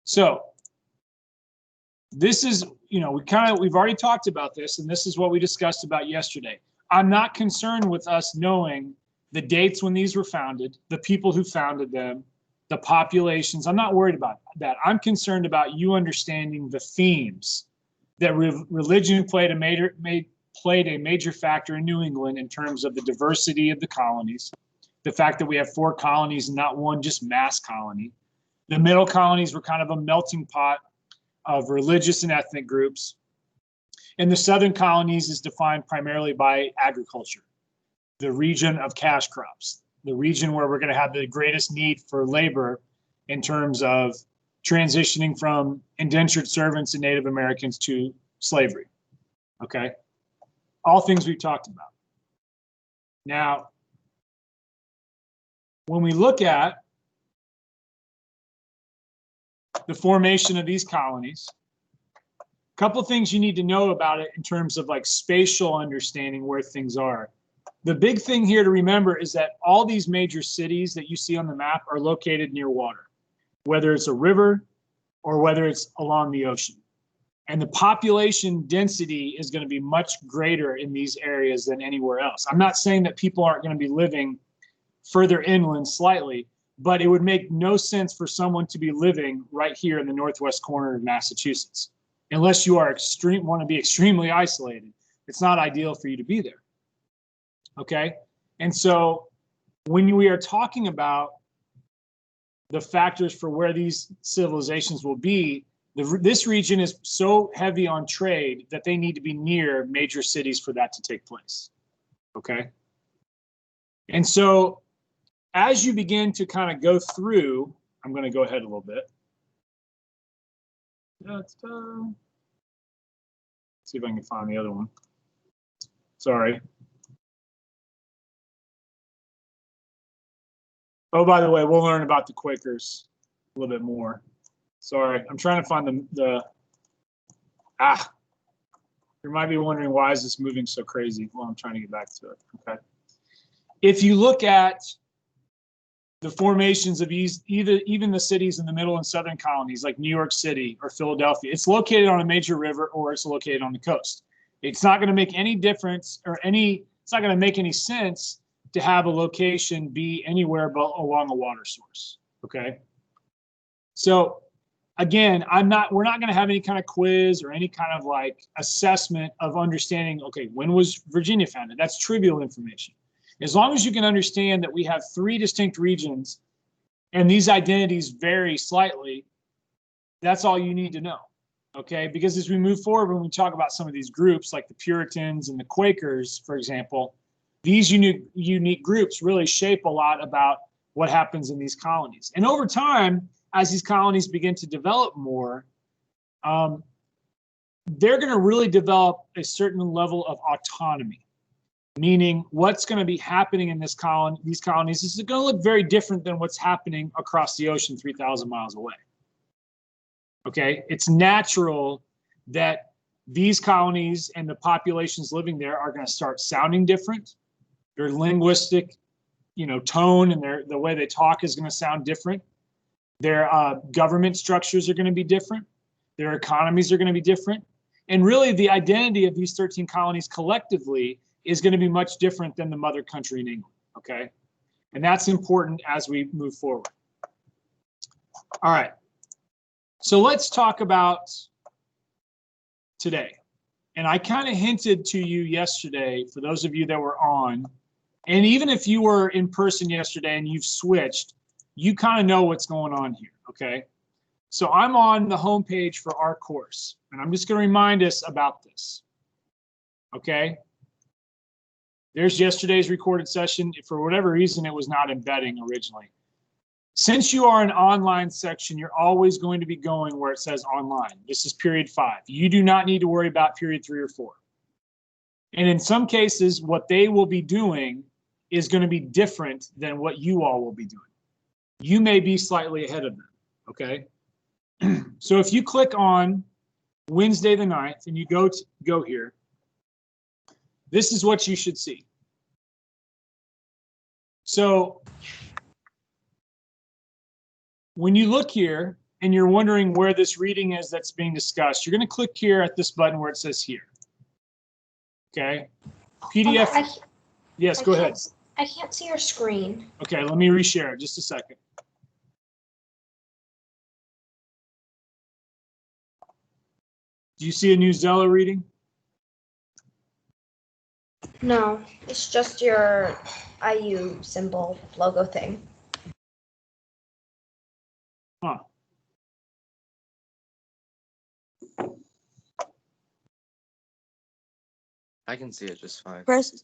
So this is, we've already talked about this, and this is what we discussed about yesterday. I'm not concerned with us knowing the dates when these were founded, the people who founded them, the populations. I'm not worried about that. I'm concerned about you understanding the themes that religion played a major factor in New England in terms of the diversity of the colonies, the fact that we have 4 colonies and not one just mass colony. The middle colonies were kind of a melting pot of religious and ethnic groups. And the southern colonies is defined primarily by agriculture, the region of cash crops, the region where we're going to have the greatest need for labor in terms of transitioning from indentured servants and Native Americans to slavery. Okay? All things we've talked about. Now, when we look at the formation of these colonies, a couple things you need to know about it in terms of like spatial understanding where things are. The big thing here to remember is that all these major cities that you see on the map are located near water, whether it's a river or whether it's along the ocean. And the population density is going to be much greater in these areas than anywhere else. I'm not saying that people aren't going to be living further inland slightly, but it would make no sense for someone to be living right here in the northwest corner of Massachusetts, unless you want to be extremely isolated. It's not ideal for you to be there. Okay? And so when we are talking about the factors for where these civilizations will be, this region is so heavy on trade that they need to be near major cities for that to take place. Okay? And so as you begin to kind of go through, I'm going to go ahead a little bit. See if I can find the other one. Sorry. Oh, by the way, we'll learn about the Quakers a little bit more. Sorry, I'm trying to find you might be wondering, why is this moving so crazy? Well, I'm trying to get back to it. Okay. If you look at the formations of even the cities in the middle and southern colonies like New York City or Philadelphia, it's located on a major river or it's located on the coast. It's not going to make any difference it's not going to make any sense to have a location be anywhere but along a water source. Okay. So again, we're not going to have any kind of quiz or any kind of like assessment of understanding, okay, when was Virginia founded? That's trivial information. As long as you can understand that we have 3 distinct regions and these identities vary slightly, that's all you need to know, okay? Because as we move forward, when we talk about some of these groups like the Puritans and the Quakers, for example, these unique groups really shape a lot about what happens in these colonies. And over time, as these colonies begin to develop more, they're going to really develop a certain level of autonomy. Meaning what's going to be happening in these colonies is going to look very different than what's happening across the ocean 3,000 miles away. Okay, it's natural that these colonies and the populations living there are going to start sounding different. Their linguistic, tone and the way they talk is going to sound different. Their government structures are going to be different. Their economies are going to be different. And really the identity of these 13 colonies collectively is going to be much different than the mother country in England, okay? And that's important as we move forward. All right, so let's talk about today. And I kind of hinted to you yesterday, for those of you that were on, and even if you were in person yesterday and you've switched, you kind of know what's going on here, okay? So I'm on the homepage for our course, and I'm just going to remind us about this, okay? There's yesterday's recorded session. For whatever reason, it was not embedding originally. Since you are an online section, you're always going to be going where it says online. This is period 5. You do not need to worry about period 3 or 4. And in some cases, what they will be doing is going to be different than what you all will be doing. You may be slightly ahead of them, okay? So if you click on Wednesday the 9th and you go here, this is what you should see. So when you look here, and you're wondering where this reading is that's being discussed, you're going to click here at this button where it says here. Okay. PDF. Yes, go ahead. I can't see your screen. Okay, let me reshare it. Just a second. Do you see a new Zello reading? No, it's just your IU symbol logo thing. Huh. I can see it just fine. Press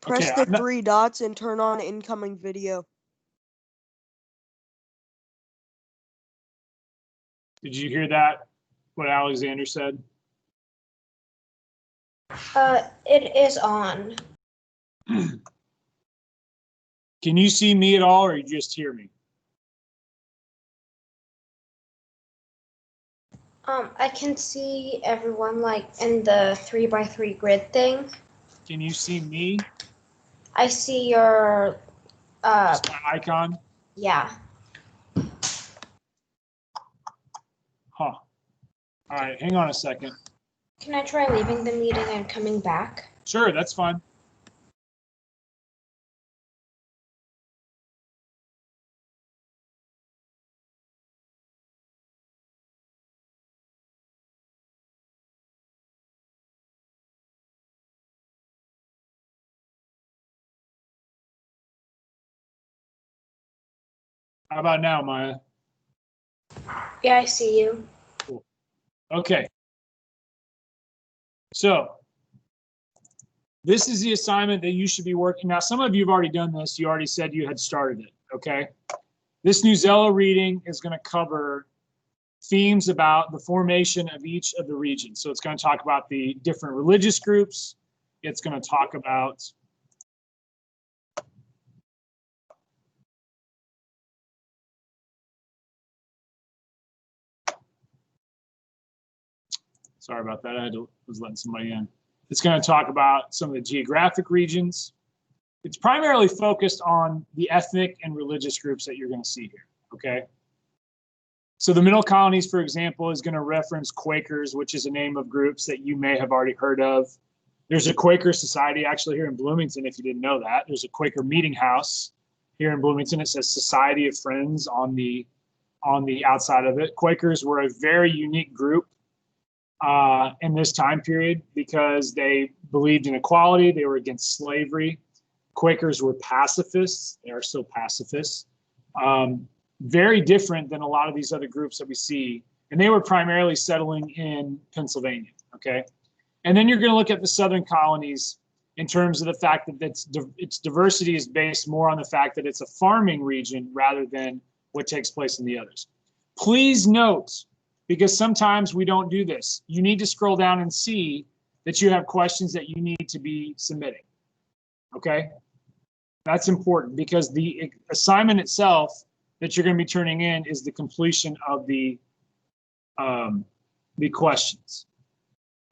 Okay, the three dots and turn on incoming video. Did you hear that? What Alexander said? It is on. Can you see me at all, or you just hear me? I can see everyone like in the 3x3 grid thing. Can you see me? I see your Just my icon? yeah. Huh. All right, hang on a second. Can I try leaving the meeting and coming back? Sure, that's fine. How about now, Maya? Yeah, I see you. Cool. Okay. So this is the assignment that you should be working. Now, some of you have already done this. You already said you had started it, okay? This new Zello reading is going to cover themes about the formation of each of the regions. So it's going to talk about the different religious groups. It's going to talk about sorry about that. I was letting somebody in. It's going to talk about some of the geographic regions. It's primarily focused on the ethnic and religious groups that you're going to see here, okay? So the Middle Colonies, for example, is going to reference Quakers, which is a name of groups that you may have already heard of. There's a Quaker Society actually here in Bloomington, if you didn't know that. There's a Quaker Meeting House here in Bloomington. It says Society of Friends on the outside of it. Quakers were a very unique group in this time period because they believed in equality. They were against slavery. Quakers were pacifists. They are still pacifists. Very different than a lot of these other groups that we see. And they were primarily settling in Pennsylvania, okay? And then you're going to look at the Southern colonies in terms of the fact that its diversity is based more on the fact that it's a farming region rather than what takes place in the others. Please note, because sometimes we don't do this, you need to scroll down and see that you have questions that you need to be submitting, okay? That's important because the assignment itself that you're going to be turning in is the completion of the questions,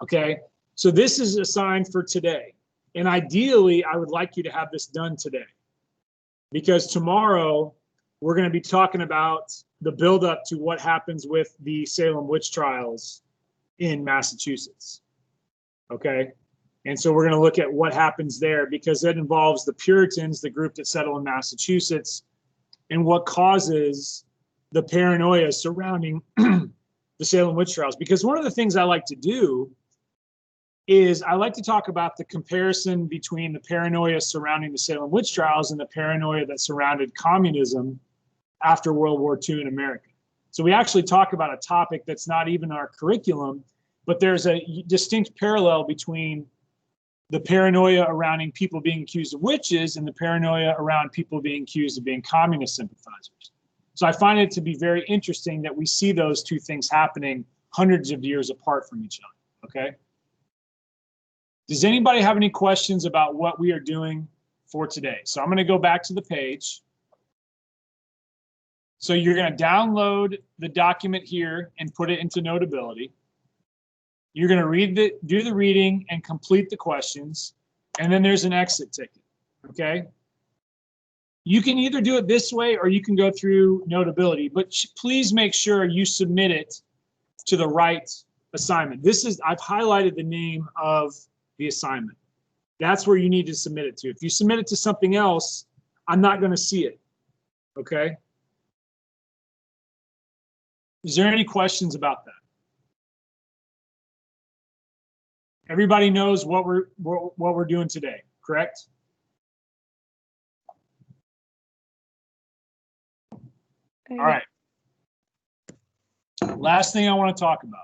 okay? So this is assigned for today. And ideally, I would like you to have this done today because tomorrow we're going to be talking about the buildup to what happens with the Salem witch trials in Massachusetts, okay? And so we're going to look at what happens there because that involves the Puritans, the group that settled in Massachusetts, and what causes the paranoia surrounding the Salem witch trials. Because one of the things I like to do is I like to talk about the comparison between the paranoia surrounding the Salem witch trials and the paranoia that surrounded communism after World War II in America. So we actually talk about a topic that's not even our curriculum, but there's a distinct parallel between the paranoia around people being accused of witches and the paranoia around people being accused of being communist sympathizers. So I find it to be very interesting that we see those two things happening hundreds of years apart from each other, okay? Does anybody have any questions about what we are doing for today? So I'm going to go back to the page. So you're going to download the document here and put it into Notability. You're going to do the reading and complete the questions, and then there's an exit ticket, okay? You can either do it this way or you can go through Notability, but please make sure you submit it to the right assignment. I've highlighted the name of the assignment. That's where you need to submit it to. If you submit it to something else, I'm not going to see it. Okay? Is there any questions about that? Everybody knows what we're doing today, correct? All right. Last thing I want to talk about.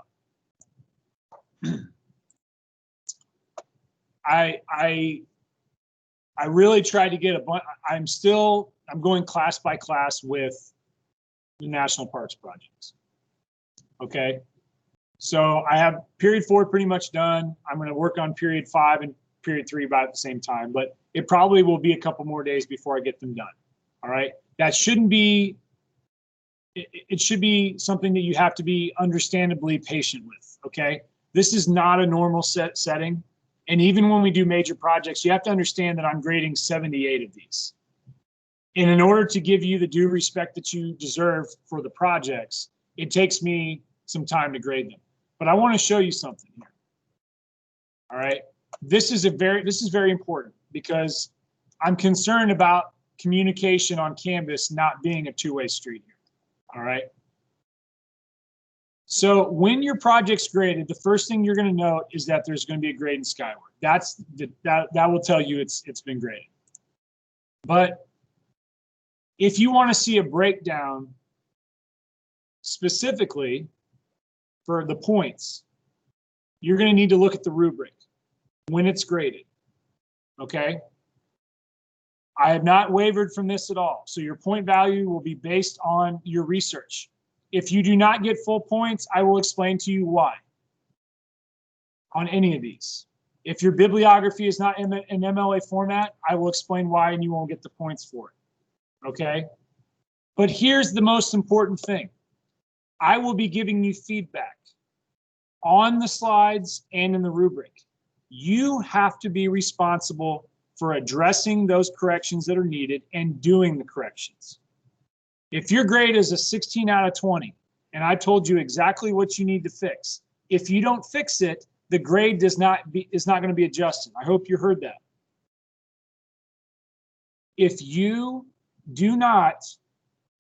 I really tried to get a bunch. I'm going class by class with the National Parks projects. Okay. So I have period 4 pretty much done. I'm going to work on period 5 and period 3 about at the same time, but it probably will be a couple more days before I get them done. All right. That shouldn't be, it should be something that you have to be understandably patient with. Okay. This is not a normal setting. And even when we do major projects, you have to understand that I'm grading 78 of these. And in order to give you the due respect that you deserve for the projects, it takes me some time to grade them. But I want to show you something here. All right. This is very important because I'm concerned about communication on Canvas not being a two-way street here. All right. So when your project's graded, the first thing you're going to note is that there's going to be a grade in Skyward. That will tell you it's been graded. But if you want to see a breakdown specifically for the points, you're going to need to look at the rubric when it's graded. Okay? I have not wavered from this at all. So your point value will be based on your research. If you do not get full points, I will explain to you why on any of these. If your bibliography is not in an MLA format, I will explain why and you won't get the points for it. Okay? But here's the most important thing. I will be giving you feedback on the slides and in the rubric. You have to be responsible for addressing those corrections that are needed and doing the corrections. If your grade is a 16 out of 20, and I told you exactly what you need to fix, if you don't fix it, the grade is not going to be adjusted. I hope you heard that. If you do not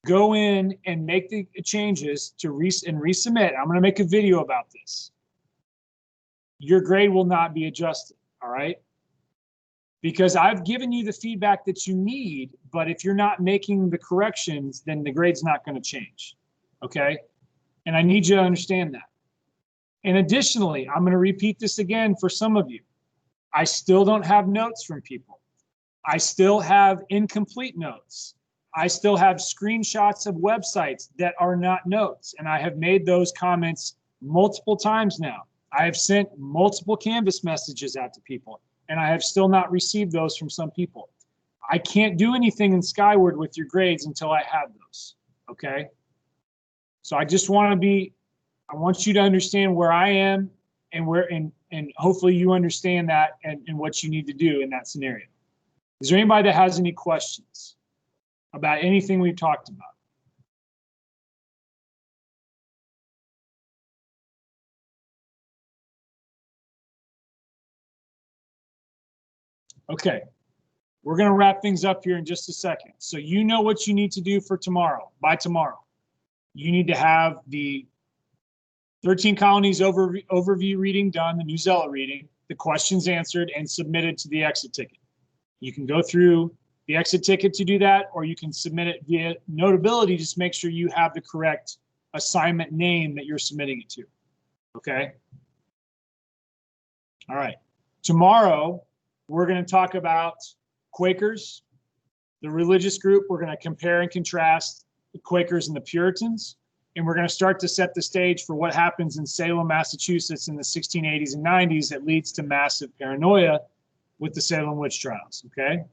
go in and make the changes to resubmit, I'm going to make a video about this. Your grade will not be adjusted, all right? Because I've given you the feedback that you need, but if you're not making the corrections, then the grade's not going to change, okay? And I need you to understand that. And additionally, I'm going to repeat this again for some of you. I still don't have notes from people. I still have incomplete notes. I still have screenshots of websites that are not notes, and I have made those comments multiple times now. I have sent multiple Canvas messages out to people, and I have still not received those from some people. I can't do anything in Skyward with your grades until I have those, okay? So I just want you to understand where I am and hopefully you understand that and what you need to do in that scenario. Is there anybody that has any questions about anything we've talked about? Okay, we're going to wrap things up here in just a second. So you know what you need to do for tomorrow, by tomorrow. You need to have the 13 colonies overview reading done, the New Zealot reading, the questions answered and submitted to the exit ticket. You can go through the exit ticket to do that, or you can submit it via Notability. Just make sure you have the correct assignment name that you're submitting it to. Okay? All right. Tomorrow, we're going to talk about Quakers, the religious group. We're going to compare and contrast the Quakers and the Puritans. And we're going to start to set the stage for what happens in Salem, Massachusetts in the 1680s and 90s that leads to massive paranoia with the Salem witch trials, okay?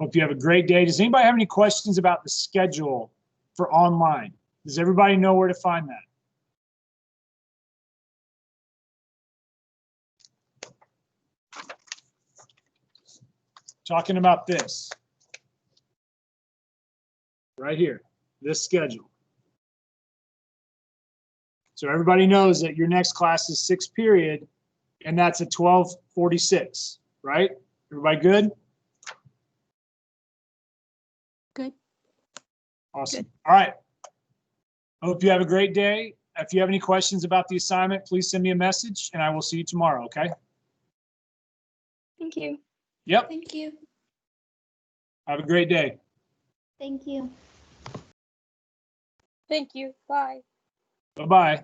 Hope you have a great day. Does anybody have any questions about the schedule for online? Does everybody know where to find that? Talking about this. right here, this schedule. So everybody knows that your next class is 6th period, and that's at 12:46, right? Everybody good? Good. Awesome. All right. Hope you have a great day. If you have any questions about the assignment, please send me a message and I will see you tomorrow, okay? Thank you. Yep. Thank you. Have a great day. Thank you. Thank you. Bye. Bye-bye.